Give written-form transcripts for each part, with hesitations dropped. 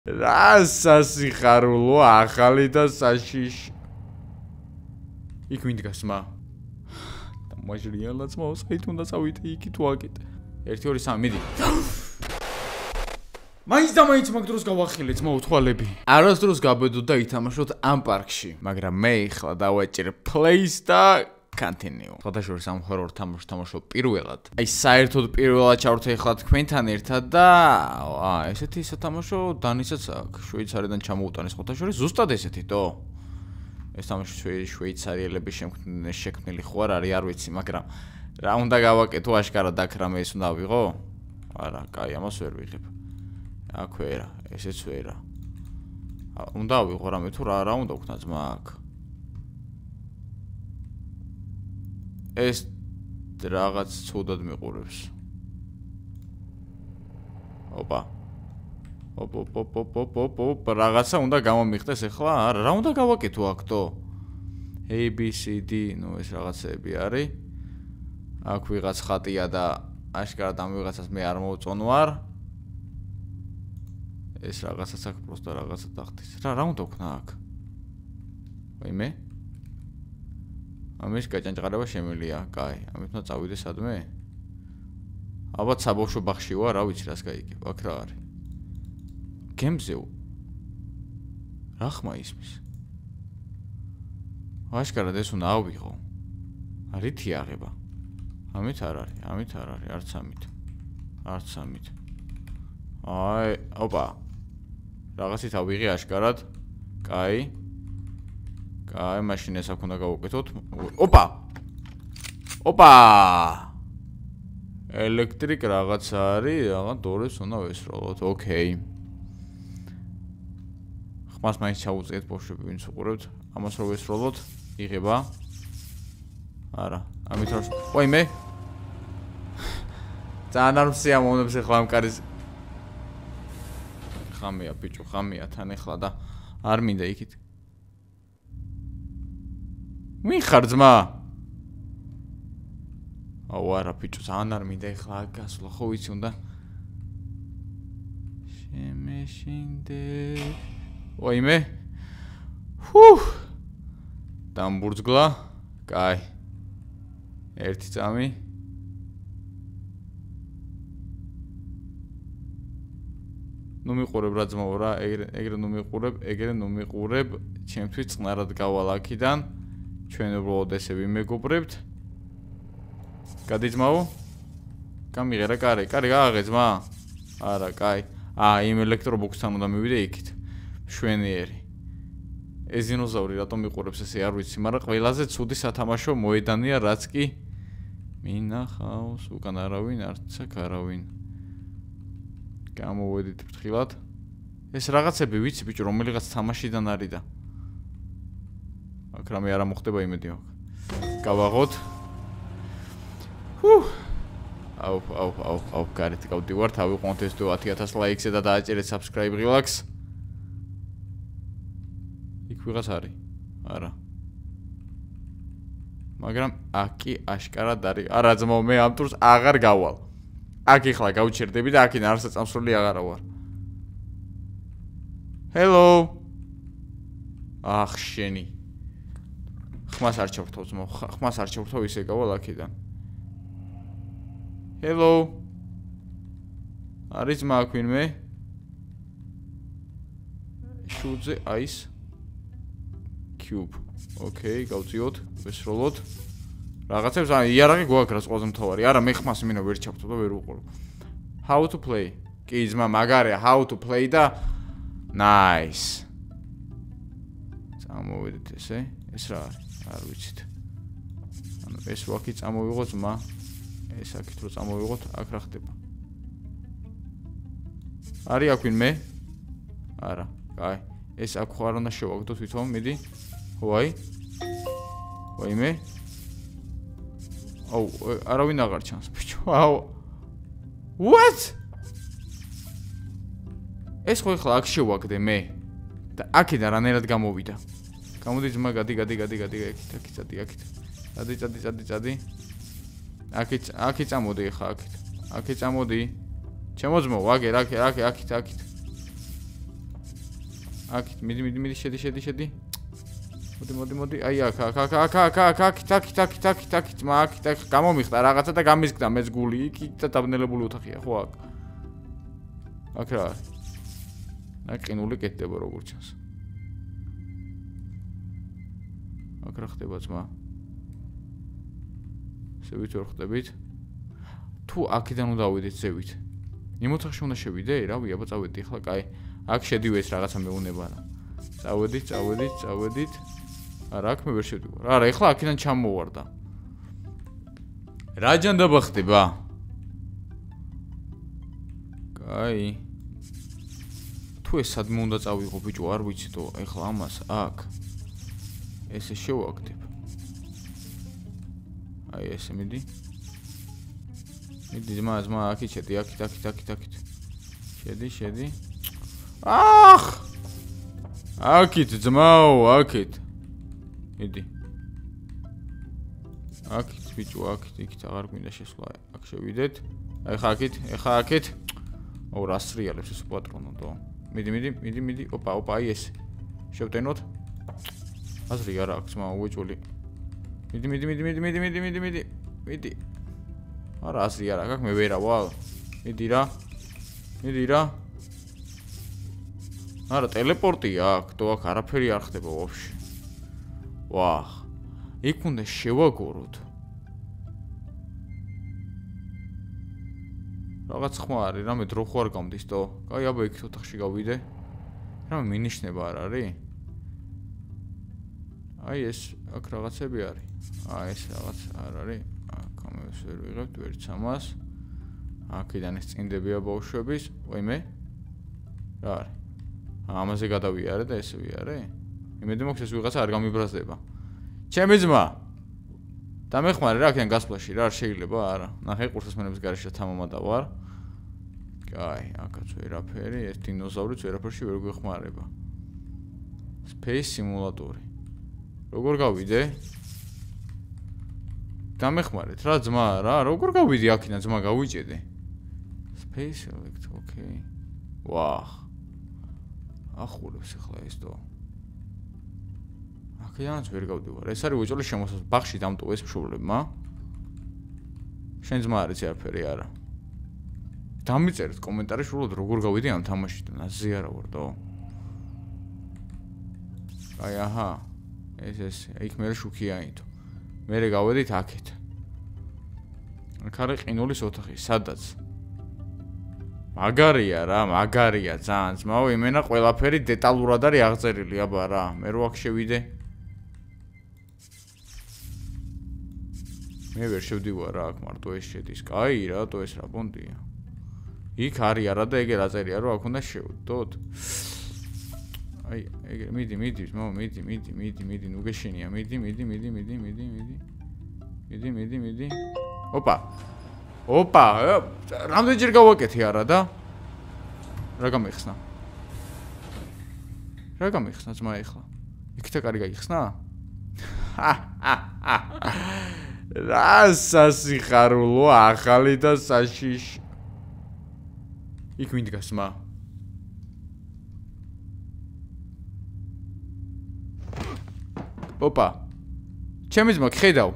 რა სასიხარულო ახალი და საშიში. იქ ვინდგას მა? და მაჟრიალაც მოუსხით უნდა წავიდე იქი თუ აკეთ. 1 2 3 მიდი. მაინც და მაინც მაგ დროს გავახილეთ მოუთვალები. არასდროს გაბედოთ და ითამაშოთ ამ პარკში, მაგრამ მე ეხლა დავაჭერ place და continue. ფოტოშორის ამ ჰორორ თამაშობ პირველად. აი საერთოდ პირველად ჩავრთ ეხლა თქვენთან ერთად და ესეთი სათამაშო დანისაც აქვს. შვეიცარიდან ჩამოუტანეს ფოტოშორის ზუსტად ესეთითო. ეს თამაში შვეიცარიელების შექმნილი ხო არ არის, არ ვიცი, მაგრამ რა უნდა გავაკეთო აშკარად აქ რამე ეს უნდა ვიღო? არა, კაი, ამას ვერ ვიღებ. აქ ვერა, ესეც ვერა. უნდა ვიღო რამე თუ რა უნდა ვქნა ძმა აქ. ეს რაღაც ცუდად მიყურებს. ოპა. ოპ, რაღაცა უნდა გამომიხდეს ახლა? არა, რა უნდა გავაკეთო აქთო? A B C D, ნუ ეს რაღაცები არის. აქ ვიღაც ხატია და აშკარად ამ ვიღაცას მე არ მოვწონ ვარ. ეს რაღაცაც აქ პროსტა რაღაცა დახტის. რა უნდა ვქნა აქ? ვაიმე? ამის გაჭანჭყარება შემილია, კაი, ამით უნდა წავიდე სადმე? ალბათ საბავშვო ბაღში ვარ, რა ვიცი რას გაიგებ, აქ რა არის? გემზე რა ხმა ისმის? აშკარად ეს უნდა ავიღო. არითი აღება. ამით არ არის, ამით არ არის, არც ამით. არც ამით. აი, ოპა. რაღაცით ავიღე აშკარად. კაი. კაი, მაშინ ეს აქ უნდა გავუკეთოთ. ოპა! ოპა! ელექტრიკ რაღაც არის, რაღაც დორებს უნდა ვესროლოთ. ოკეი. ხმას მაინც ჩაუწიეთ ბავშვები, ვინც უყურებთ. ამას რო ვესროლოთ, იღება. არა, ამით რა. ვაიმე. ძალიან არ მსიამოვნებს ახლა ამ კარის. ხამია ბიჭო, ხამია თან ახლა და არ მინდა იქით. მიხარ ძმა? აუ არა ბიჭო, ძალიან არ მინდა ახლა აქ გასვლა, ხო ვიცი უნდა. შემეშინდე. ვაიმე. დამბურძგლა. კაი. ერთი წამი. ნუ მიყურებ რა ძმაო რა, ეგრე ნუ მიყურებ, ჩემთვის წყნარად გავალ აქიდან. ჩვენ უბრალოდ ესე ვიმეგობრებთ. გადი ძმაო? გამიღერა კარი, გააღე ძმა? არა, კაი. იმ ელექტრობოქსთან უნდა მივიდე იქით. მშვენიერი. ეს დინოზავრი რატომ მიყურებს ესე არ ვიცი, მაგრამ ყველაზე ცუდი სათამაშო მოედანია, რაც კი მინახავს, უკან არავინ, არც აქ არავინ. გამოვედით ფრთხილად. ეს რაღაცები ვიცი ბიჭო, რომელიღაც თამაშიდან არის და აქ რამე არა მოხდება იმედი მაქვს. გავაღოთ. აუ, გარეთ გავდივართ, ავიყვანოთ ეს 10,000 ლაიქს და დააჭერეთ subscribe relax. იქ ვიღაც არის? არა. მაგრამ აკი აშკარად არის. არა ძმაო, მე ამ ტურს აღარ გავალ. აქ ეხლა გავჩერდები და აქიდან არც წამსვლელი აღარა ვარ. Hello. ახ შენი. ხმას არ ჩავრთო ძმაო, ხმას არ ჩავრთო, ისე გავალ აქიდან. Hello. არის ძმა აქ ვინმე? შუძე აის. Cube. ოკეი, გავწიოთ, ვესროლოთ. რაღაცებს იარაღი გვაქვს რა ყველაზე მთავარი. არა, მე ხმას მინდა ვერ ჩავთო და ვერ უყურო. How to play. კი ძმა, მაგარია, how to play და nice. წამოვიდეთ ესე. ეს რა არის? არ ვიცით. ანუ ეს ვაკი წამოვიღო ძმა. ეს აქეთ რო წამოვიღოთ, აქ რა ხდება? არის აქ ვინმე? არა, კაი. ეს აქ ხო არ უნდა შევაგდო თვითონ, მიდი. ვაი. ვაიმე. აუ, არავინ აღარ ჩანს, ბიჭო. აუ. What? ეს ხო ახლა აქ შევაგდე მე. და აქედან რანაირად გამოვიდა. გამოდი ძმა, გადი, აქეთ. წადი. აქეთ წამოდი ახლა აქეთ. აქეთ წამოდი. ჩემო ძმო, ვაგერ, აქეთ. აქ მიდი შედი მოდი აი აქ გამომიხდა რაღაცა და გამიზგდა მეც გული იქ და დაბნელებული ოთახია ხო აქ რა არის აი ყინული კეთდება როგორც ჩანს აქ რა ხდება ძმა ზევით ვერ ხდებით თუ აქედან უნდა ავიდეთ ზევით იმ ოთახში უნდა შევიდე რავი აბა წავედი ახლა კაი აქ შედივე ეს რაღაცა მეუნება რა წავედით არა აქ მე ვერ შევდივარ არა ახლა აქედან ჩამოვარდა რა ჯანდაბა ხდება კაი თუ ეს სადმე უნდა წავიღო ბიჭო არ ვიცი თო ახლა ამას აქ ესე შევაგდებ აი ესე მიდი ძმა აქ შედი აქ შედი ახ აქით ძმაო აქით მიდი აქით ბიჭო იქით აღარ გვინდა შესვლა აქ შევიდეთ აი ხა აქით ო რა სრიალებს ეს პატრონო დო მიდი ოპა აი ეს შევტენოთ აზრი არა აქვს ძმაო უეჭული მიდი არა აზრი არა აქვს მე ვერა ვალ მიდი რა არა ტელეპორტია აქ თო აქ არაფერი არ ხდება ვაფშე ვახ იქ უნდა შევაგოროთ რაღაც ხმა არის რამე დრო ხო არ გამდის თო კაი აბა იქ ოთახში გავიდე რამე მინიშნება არ არის აი ეს აქ რაღაცები არის ეს რაღაც არ არის აქ ამას ვერ ვიღებთ ვერც ამას აქედან ეს წინდებია ბავშვების ვაიმე რა არის ამაზე გადავიარე და ესე ვიარე იმედი მაქვს ეს ვიღაცა არ გამიბრაზდება ჩემი ძმა დამეხმარე რა აქედან გასვლაში რა არ შეიძლება არა ნახე ყურსასმენების გარეშე თამამადა ვარ კაი აქაც ვერაფერი ეს დინოზავრიც ვერაფერში ვერ გვეხმარება Space simulatori როგორ გავიდე დამეხმარეთ რა ძმა რა როგორ გავიდი აქედან ძმა გავიჭედე Space select okay ვახ ახურებს ახლა ეს თო აქედანაც ვერ გავდივარ ეს არის უჭოლის შემოსას ბაღში დამტოვეს მშობლებმა შენ ძმა არის არაფერი არა დამიწერეთ კომენტარში სულად როგორ გავიდი ამ თამაშიდან აზე არა ვარ თო აი აჰა ეს იქ მე შუქია ითო მე გავედით აქეთ აქ არის ყინულის ოთახი სადაც მაგარია რა მაგარია ძალიან ძმაო იმენა ყველაფერი დეტალურად არის აღწერილი აბა რა მე რო აქ შევიდე მე ვერ შევდივარ რა აქ მარტო ეს შედის კაი რატო ეს რა პონტია იქ არის არა და ეგ რაწერია რომ აქ უნდა შევდოთ აი ეგ მიდი ძმაო მიდი ნუ გეშენია მიდი ოპა რამდენჯერ გავაკეთე არა და რა გამიხსნა ძმა ეხლა იქით კარი გაიხსნა რა სასიხარულო ახალი და საშიში იქ მიდგას ძმა ოპა ჩემი ძმა ხედავ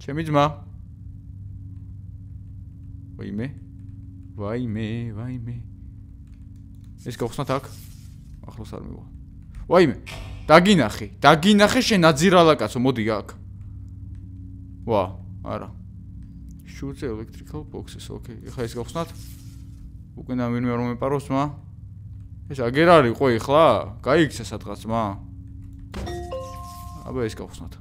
ჩემი ძმა ვაიმე ეს გავხსნათ აქ ახლოს არ მივა ვაიმე დაგინახე შენ აძირალა კაცო მოდი აქ ვა არა შუზე electrical boxes okay ეხლა ეს გავხსნათ უკვე ნამდვილად არ მომეპაროს ძმა ეს აგერ არის ყო ეხლა გაიქცა სადღაც ძმა აბა ეს გავხსნათ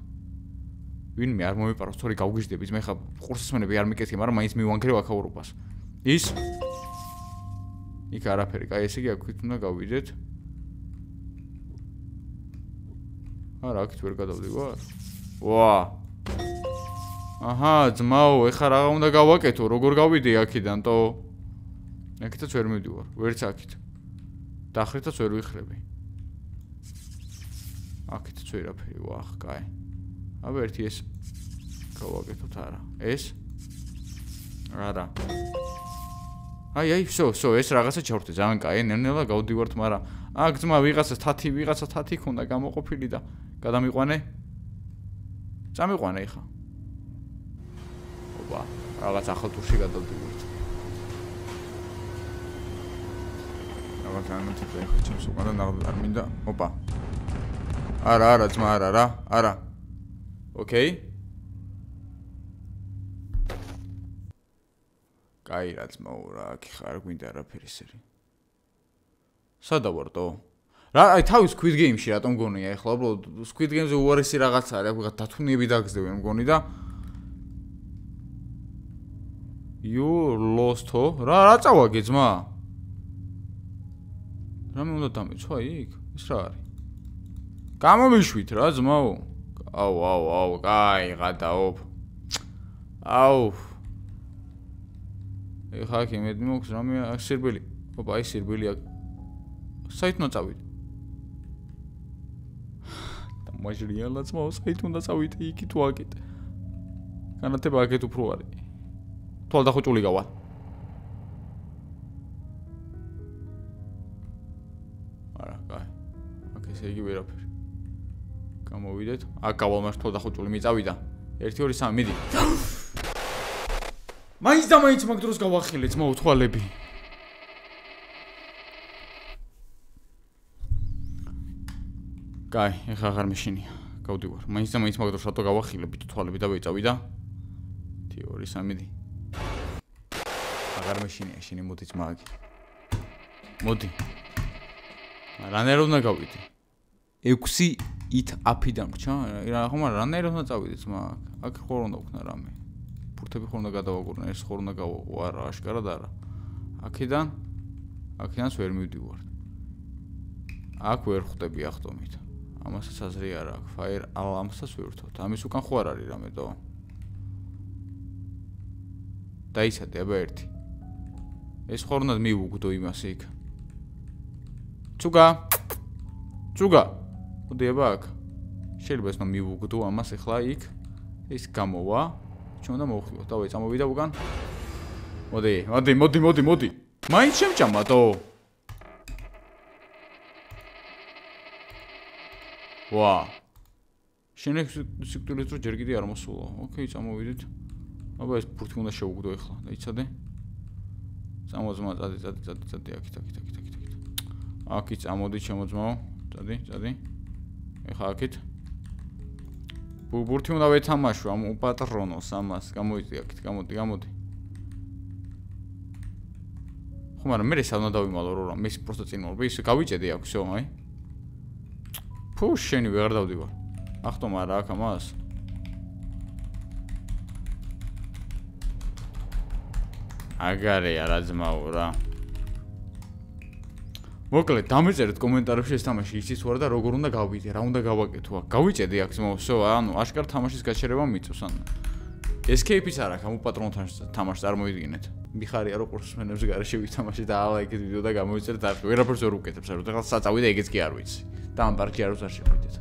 ვინმე არ მომეპაროს თორე გავგიჟდებით მე ხა ყურსასმენები არ მიკეთე მაგრამ მაინც მივანგრევ აქაურობას ის იქ არაფერი კაი ესე იგი აქ უნდა გავიდეთ არა აქეთ ვერ გადავდივარ ვა აჰა ძმაო ეხლა რა უნდა გავაკეთო როგორ გავიდე აქედან თო აქეთაც ვერ მივდივარ ვერც აქეთ დახრითაც ვერ ვიხრები აქეთაც ვერაფერი ვახ კაი აბა ერთი ეს გავაკეთოთ არა ეს არა აი, всё, ეს რაღაცა ჩავრთე, ძალიან კაი, ნელ-ნელა გავდივართ, მაგრამ აქ ძმა ვიღაცას თათი ქონდა გამოყოფილი და გადამიყვანე. წამიყვანე ეხა. ოპა, რაღაც ახალ ტურში გადავდივართ. რაღაც ანოტიფე ხო ჩემს უკან არ მინდა. ოპა. არა, ძმა, არა. ოკეი. კაი რა ძმაო რა, აქ ხარ გვინდა არაფერი სერი. სადავარტო? რა, აი თავის Squid Game-ში რატომ გონია ეხლა, უბრალოდ Squid Game-ზე უარესი რაღაცა არის, აქ ვიღაც დათუნიები დაგზდები მგონი და You lost-ო? რა წავაგე ძმა? რამე უნდა დამეცვა იქ? ეს რა არის? გამომიშვით რა ძმაო. აუ, კაი, გადაოფ. აუ. ეხა აქ იმედი მოქვს რამე სირბილი. ოპა, აი სირბილი აქ. საით უნდა წავიდე? და მაჟრიალა ძმაო, საით უნდა წავიდე იქი თუ აქეთ? განათება აქეთ უფრო არის. თვალდახუჭული გავა. არა, კაი. აქ ესე იგი ვერაფერი. გამოვიდეთ. აქ გავალ მას თვალდახუჭული მიწავიდა. 1 2 3 მიდი. მაინც მაგ დროს გავახილე ძმაო თვალები. კაი, ეხა აღარ მეშინია. გავდივარ. მაინც მაგ დროს რატო გავახილე ბიჭო თვალები და ვეწავიდა? 1 2 3 მიდი. აღარ მეშინია, შენი მოდი ძმა აქ. მოდი. რანაირად უნდა გავიდე? 6 ით აფიდან გჩა? რა ხომ რანაირად უნდა წავიდე ძმა აქ? აქ ხარ უნდა ვქნა რამე. ფურთები ხარ უნდა გადავაგურნე, ეს ხარ უნდა გავაყო, არა, აშკარად არა. აქედანაც ვერ მივდივარ. აქ ვერ ხვდები ახტომით. ამასაც აზრი არა აქვს. Fire alarm-საც ვერ ვრთობთ. ამის უკან ხო არ არის რამე დო? დაიცადე აბა ერთი. ეს ხარ უნდა მივუგდო იმას იქ. ცუგა. მოდი აბა აქ. შეიძლება ეს მივუგდო ამას ეხლა იქ. ეს გამოვა. ჩვენ უნდა მოვხდიოთ. დავაი წამოვიდა უკან. მოდი. მაინც შემჭამადო. ვა. შენ ეს სიკვდილით რო ჯერ კიდე არ მოსულა. ოკეი, წამოვიდეთ. აბა ეს ფურთი უნდა შევუგდო ეხლა. დაიცადე. წამოძმა, წადი, აქ. აქ წამოდი, შემოძმაო. წადი. ეხლა აქეთ. ბურთი უნდა ვეთამაშო ამ უპატრონოს ამას. გამოიწი აქეთ, გამოდი. ხო, მაგრამ მე ეს არ უნდა დავიმალო რა, მე ის პროსტა წინ მოვიდე, ისე გავიჭედი აქ, всё, აი. ფუ, შენი ვეღარ დავდივარ. ახტომა რა აქ ამას? აგარეა რა ძმაო რა. მოკლედ, დამეწერეთ კომენტარებში ეს თამაში იცით თუ არა და როგორ უნდა გავიდე, რა უნდა გავაკეთო აქ. გავიჭედი აქ ძმაო, всё, ანუ აშკარ თამაშის გაჩერება მიწევს ან escape-ის არ აქვს, ამ უპატრონთან თამაშს წარმოიდგინეთ. მიხარია რომ კურსმენებს გარეშე ვითამაშე და ალა ეგეთ ვიდეო და გამოვიწერეთ არხი. ვერაფერს ვერ უკეთებს, არ ვთქვა საწავი და ეგეც კი არ ვიცი. და ამ პარკში არ უზარ შევიდეთ.